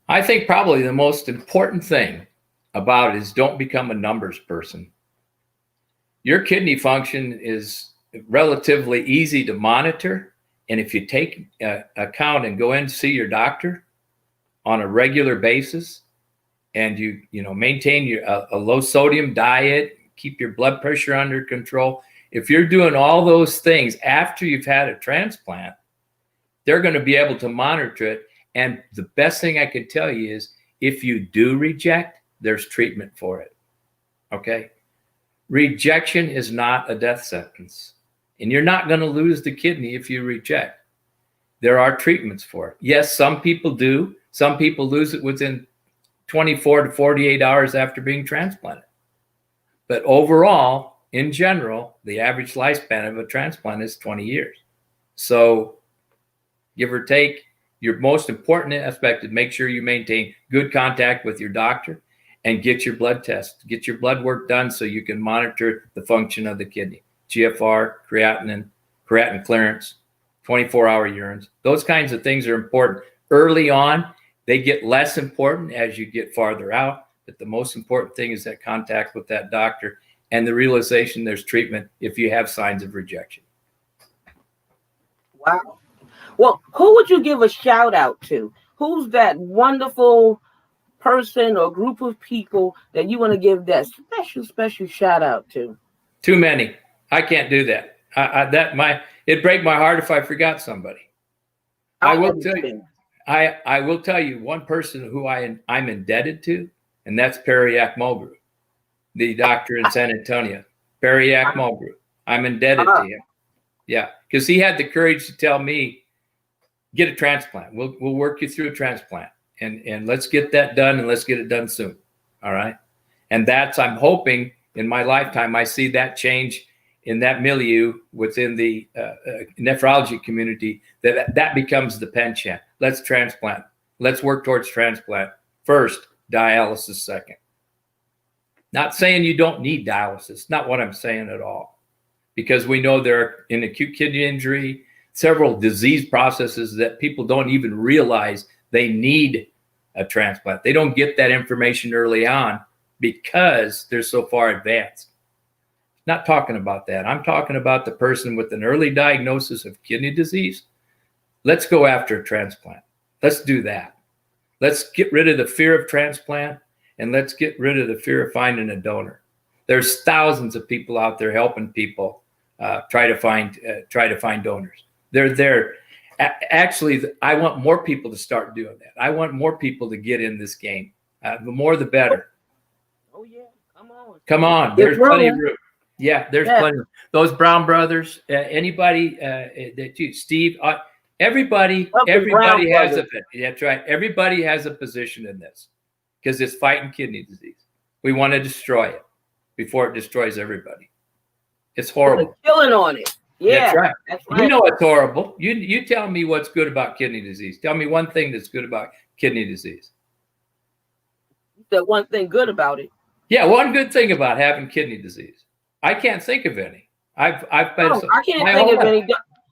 Speaker 5: I think probably the most important thing about it is don't become a numbers person. Your kidney function is relatively easy to monitor. And if you take account and go in to see your doctor on a regular basis, and you maintain a low sodium diet, keep your blood pressure under control. If you're doing all those things after you've had a transplant, they're going to be able to monitor it. And the best thing I could tell you is if you do reject, there's treatment for it. Okay? Rejection is not a death sentence. And you're not going to lose the kidney if you reject. There are treatments for it. Yes, some people do. Some people lose it within 24 to 48 hours after being transplanted. But overall, in general, the average lifespan of a transplant is 20 years. So give or take, your most important aspect is make sure you maintain good contact with your doctor and get your blood test, get your blood work done so you can monitor the function of the kidney. GFR, creatinine clearance, 24-hour urines. Those kinds of things are important. Early on, they get less important as you get farther out, but the most important thing is that contact with that doctor and the realization there's treatment if you have signs of rejection.
Speaker 4: Wow. Well, who would you give a shout out to? Who's that wonderful person or group of people that you want to give that special shout out to?
Speaker 5: Too many. I can't do that. It'd break my heart if I forgot somebody. I will tell you. I will tell you one person who I'm indebted to, and that's Periac Mulgrew, the doctor in San Antonio. Periac Mulgrew. I'm indebted to him. Yeah, because he had the courage to tell me, get a transplant. We'll work you through a transplant, and let's get that done, and let's get it done soon. All right. And I'm hoping in my lifetime, I see that change in that milieu within the nephrology community, that becomes the penchant. Let's transplant. Let's work towards transplant first, dialysis second. Not saying you don't need dialysis, not what I'm saying at all, because we know there are, in acute kidney injury, several disease processes that people don't even realize they need a transplant. They don't get that information early on because they're so far advanced. Not talking about that. I'm talking about the person with an early diagnosis of kidney disease. Let's go after a transplant. Let's do that. Let's get rid of the fear of transplant, and let's get rid of the fear of finding a donor. There's thousands of people out there helping people try to find donors. They're there. Actually, I want more people to start doing that. I want more people to get in this game. The more, the better.
Speaker 4: Oh yeah, come on.
Speaker 5: Come on. There's plenty of room. Yeah, there's plenty. Those Brown brothers, anybody that you, Steve, everybody has a. That's right. Everybody has a position in this because it's fighting kidney disease. We want to destroy it before it destroys everybody. It's horrible.
Speaker 4: Killing on it. Yeah,
Speaker 5: that's right. You know it's horrible. You tell me what's good about kidney disease. Tell me one thing that's good about kidney disease.
Speaker 4: The one thing good about it.
Speaker 5: Yeah, one good thing about having kidney disease. I can't think of any. I can't
Speaker 4: think of any.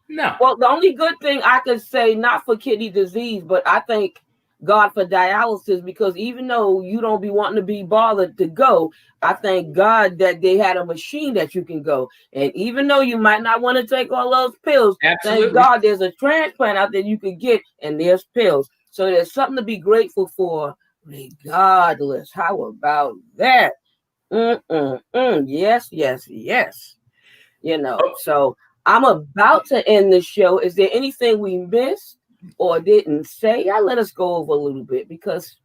Speaker 5: No.
Speaker 4: Well, the only good thing I could say, not for kidney disease, but I thank God for dialysis, because even though you don't be wanting to be bothered to go, I thank God that they had a machine that you can go. And even though you might not want to take all those pills, thank God there's a transplant out there you can get, and there's pills. So there's something to be grateful for regardless. How about that? Yes. You know, so I'm about to end the show. Is there anything we missed or didn't say? Let us go over a little bit, because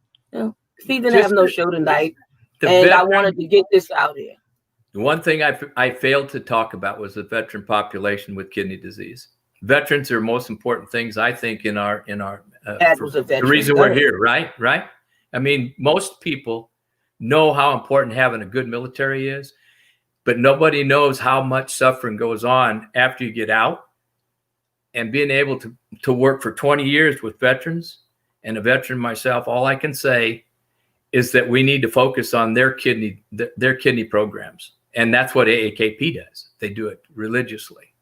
Speaker 4: Steve didn't have no show tonight, and I wanted to get this out here.
Speaker 5: The one thing I failed to talk about was the veteran population with kidney disease. Veterans are most important things, I think, in our the reason we're here, right? I mean, most people know how important having a good military is, but nobody knows how much suffering goes on after you get out. And being able to work for 20 years with veterans, and a veteran myself, all I can say is that we need to focus on their kidney programs. And that's what AAKP does. They do it religiously.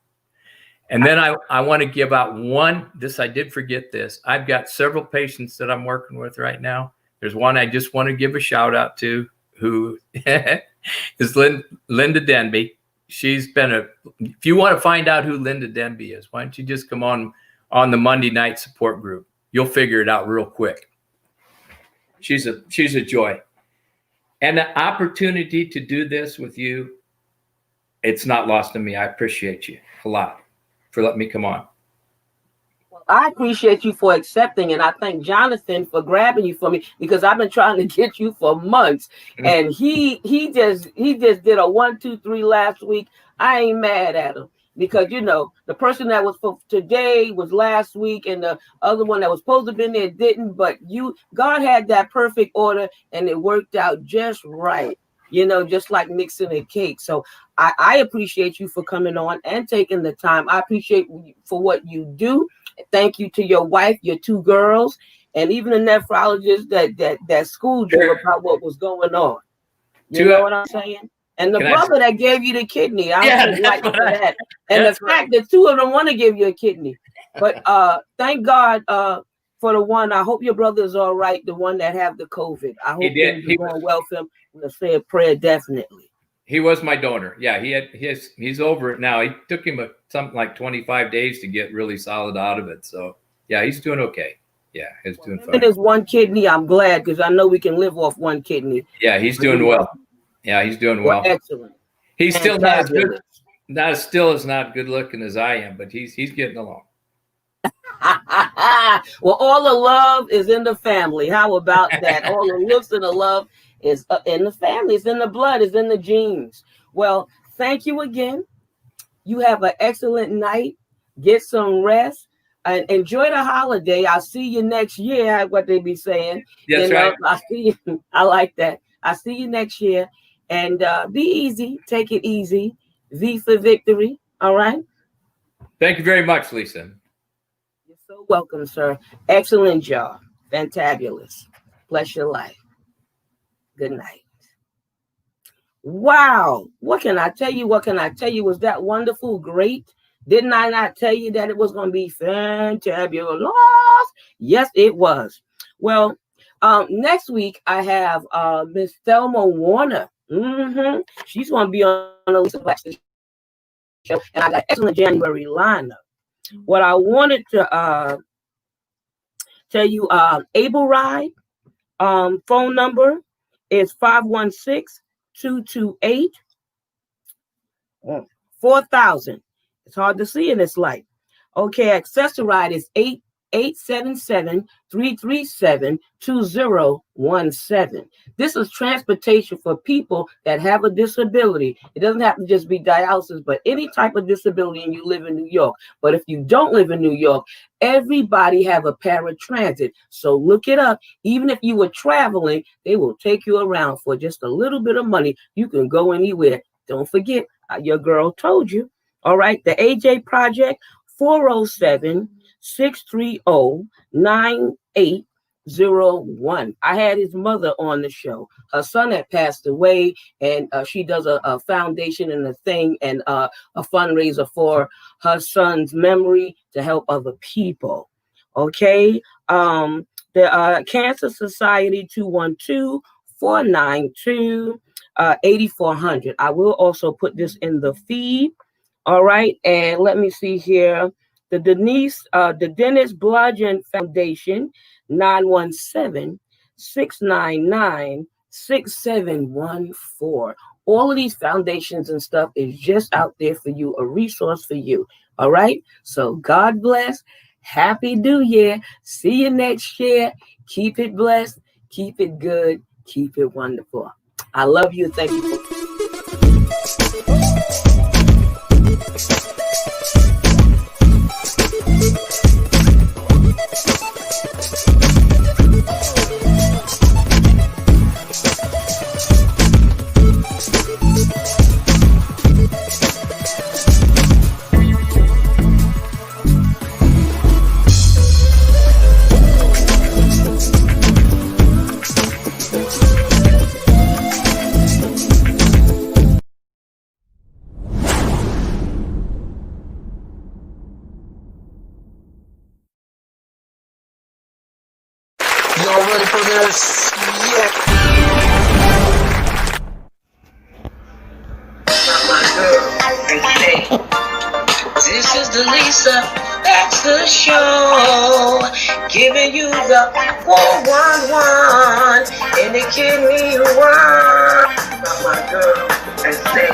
Speaker 5: And then I want to give out I did forget this. I've got several patients that I'm working with right now. There's one I just want to give a shout out to, who is Linda Denby. She's been if you want to find out who Linda Denby is, why don't you just come on the Monday night support group? You'll figure it out real quick. She's a joy. And the opportunity to do this with you, it's not lost on me. I appreciate you a lot for letting me come on.
Speaker 4: I appreciate you for accepting, and I thank Jonathan for grabbing you for me, because I've been trying to get you for months, and he just did a 1, 2, 3 last week. I ain't mad at him, because the person that was for today was last week, and the other one that was supposed to have been there didn't. But God had that perfect order, and it worked out just right. Just like mixing a cake. So I appreciate you for coming on and taking the time. I appreciate you for what you do. Thank you to your wife, your 2 girls, and even the nephrologist that schooled you about what was going on. You know what I'm saying? And the brother that gave you the kidney, I'm like for that. And the fact that 2 of them want to give you a kidney. But thank God for the one. I hope your brother is all right, the one that have the COVID. I hope he's going well for him. I'm going to say a prayer, definitely.
Speaker 5: He was my donor. Yeah, he's over it now. It took him something like 25 days to get really solid out of it. So yeah, he's doing okay. Yeah, he's doing fine.
Speaker 4: There's 1 kidney. I'm glad, because I know we can live off 1 kidney.
Speaker 5: Yeah, he's doing well. Yeah, he's doing well.
Speaker 4: Excellent.
Speaker 5: He's still not as good. Not good looking as I am, but he's getting along.
Speaker 4: Well, all the love is in the family. How about that? All the looks and the love is in the family. It's in the blood. It's in the genes. Well, thank you again. You have an excellent night. Get some rest and enjoy the holiday. I'll see you next year. What they be saying.
Speaker 5: That's right.
Speaker 4: I see you. I like that. I see you next year. And be easy. Take it easy. V for victory. All right.
Speaker 5: Thank you very much, Lisa.
Speaker 4: You're so welcome, sir. Excellent job. Fantabulous. Bless your life. Good night. Wow. What can I tell you? What can I tell you? Was that wonderful? Great. Didn't I not tell you that it was going to be fantabulous? Yes, it was. Well, next week I have Miss Thelma Warner. She's going to be on the Lisa Baxter Show, and I got excellent January lineup. What I wanted to tell you, Able Ride phone number is 516-228-4000. It's hard to see in this light. Okay, Accessoride is 877-337-2017. This is transportation for people that have a disability. It doesn't have to just be dialysis, but any type of disability, and you live in New York. But if you don't live in New York, everybody have a paratransit. So look it up. Even if you were traveling, they will take you around for just a little bit of money. You can go anywhere. Don't forget, your girl told you. All right, the AJ Project, 407-630-9801. I had his mother on the show. Her son had passed away, and she does a foundation and a thing and a fundraiser for her son's memory to help other people. Okay, the Cancer Society, 212-492-8400. I will also put this in the feed. All right, and let me see here. The Dennis Blodgeon Foundation, 917-699-6714. All of these foundations and stuff is just out there for you, a resource for you. All right, so God bless. Happy New Year. See you next year. Keep it blessed. Keep it good. Keep it wonderful. I love you. Thank you.
Speaker 2: Y'all ready for this? Yeah.
Speaker 3: My girl, and say,
Speaker 2: This is the Lisa Baxter Show, giving you the 411 in the kidney one.
Speaker 3: my girl, and say,